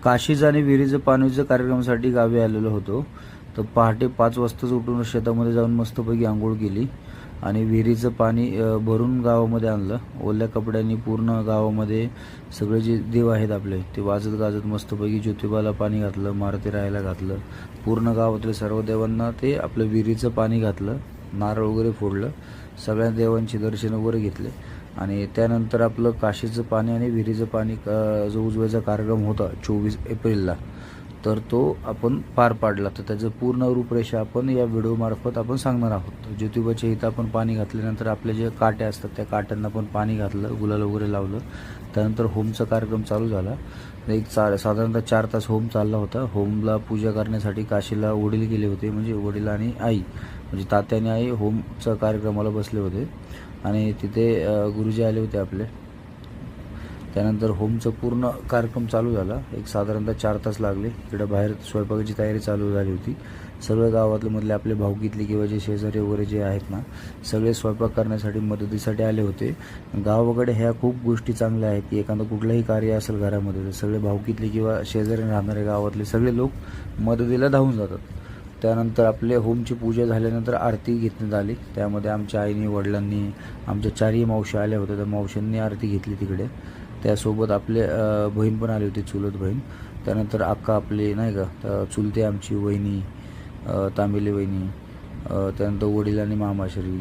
काशीचं आणि विहिरीचं पाणीचं कार्यक्रमासाठी गावी आलेलो होतो. तर पहाटे 5 वाजताच उठून शेतामध्ये जाऊन मस्तपैकी आंघोळ केली आणि विहिरीचं पाणी भरून गावामध्ये आणलं. ओल्या कपड्यांनी पूर्ण गावामध्ये सगळे जे देव आहेत आपले ते वाजत गाजत मस्तपैकी ज्योतिबाला पाणी घातलं, मारुती राहायला घातलं. पूर्ण गावातले सर्व देवांना ते आपलं विहिरीचं पाणी घातलं, नारळ वगैरे फोडलं, सगळ्या देवांची दर्शन वगैरे घेतले आणि त्यानंतर आपलं काशीचं पाणी आणि विहिरीचं पाणी जो उजवायचा कार्यक्रम होता 24 एप्रिलला, तर तो आपण पार पाडला. तर त्याचं पूर्ण रूपरेषा आपण या व्हिडिओमार्फत आपण सांगणार आहोत. ज्योतिबाच्या इथं आपण पाणी घातल्यानंतर आपले जे काटे असतात त्या काट्यांना पण पाणी घातलं, गुलाल वगैरे लावलं. त्यानंतर होमचा कार्यक्रम चालू झाला. साधारणतः 4 तास होम चालला होता. होमला पूजा करण्यासाठी काशीला वडील गेले होते, म्हणजे वडील आणि आई, म्हणजे तात्या आणि आई होमच्या कार्यक्रमाला बसले होते आणि तिथे गुरुजी आले होते आपले. त्यानंतर होमचा पूर्ण कार्यक्रम चालू झाला. साधारणतः 4 तास लागले. इकडे बाहेर स्वयंपाकाची तयारी चालू झाली होती. सगळे गावातले मधले आपले भाऊकीतले किंवा जे शेजारी वगैरे जे आहेत ना, सगळे स्वयंपाक करण्यासाठी मदतीसाठी आले होते. गावाकडे ह्या खूप गोष्टी चांगल्या आहेत की एखादं कुठलंही कार्य असेल घरामध्ये तर सगळे भाऊकीतले किंवा शेजारी राहणारे गावातले सगळे लोक मदतीला धावून जातात. त्यानंतर आपले होमची पूजा झाल्यानंतर आरती घेतण्यात आली. त्यामध्ये आमच्या आईने, वडिलांनी, आमच्या 4ही मावशी आल्या होत्या. त्या मावशांनी आरती घेतली तिकडे. त्यासोबत आपले बहीण पण आली होती, चुलत बहीण. त्यानंतर अक्का आपली नाही का, चुलते आमची वहिनी, तांबिले वहिनी, त्यानंतर वडील आणि मामाश्री,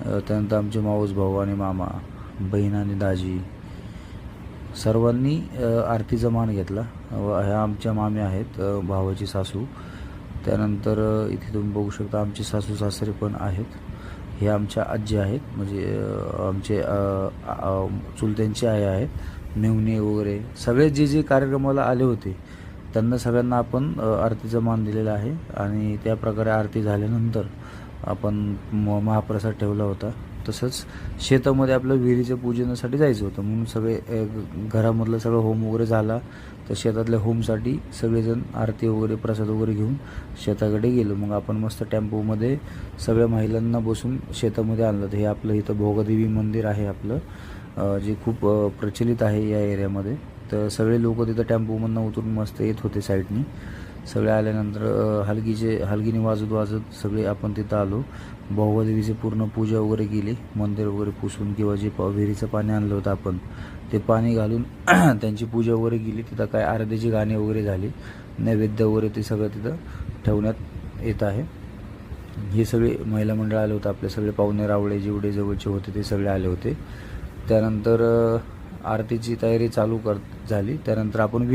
त्यानंतर आमचे मावस भाऊ आणि मामा, बहीण आणि दाजी, सर्वांनी आरतीचा मान घेतला. ह्या आमच्या मामी आहेत, भावाची सासू. त्यानंतर इथे तुम्ही बघू शकता आमचे सासू सासरे पण आहेत. हे आमच्या आजी आहेत, म्हणजे आमचे चुलत्यांचे आई आहेत, मेहुणे वगैरे सगळे जे जे कार्यक्रमाला आले होते त्यांना सगळ्यांना आपण आरतीचा मान दिलेला आहे. आणि त्या प्रकारे आरती झाल्यानंतर आपण महाप्रसाद ठेवला होता. तसंच शेतामध्ये आपलं विहिरीच्या पूजनासाठी जायचं होतं म्हणून सगळे घरामधलं सगळं होम वगैरे झाला. तर शेतातल्या होमसाठी सगळेजण आरती वगैरे प्रसाद वगैरे घेऊन शेताकडे गेलो. मग आपण मस्त टेम्पोमध्ये सगळ्या महिलांना बसून शेतामध्ये आणलं. तर हे आपलं इथं भोगादेवी मंदिर आहे आपलं, जे खूप प्रचलित आहे या एरियामध्ये. तर सगळे लोक तिथं टेम्पोमधनं उतरून मस्त येत होते साईडनी. सगळे आल्यानंतर हलगीने वाजत वाजत सगळे आपण तिथं आलो. भोगादेवीची पूर्ण पूजा वगैरे केली, मंदिर वगैरे पुसून किंवा जे विहिरीचं पाणी आणलं होतं आपण ते पाणी घालून त्यांची पूजा वगैरे केली. तिथं काय आरतीची गाणी वगैरे झाली, नैवेद्य वगैरे ते सगळं तिथं ठेवण्यात येत आहे. हे सगळे महिला मंडळ आले होते, आपले सगळे पाहुणे रावळे जेवढे जवळचे होते ते सगळे आले होते. त्यानंतर आरतीची तयारी चालू झाली. त्यानंतर आपण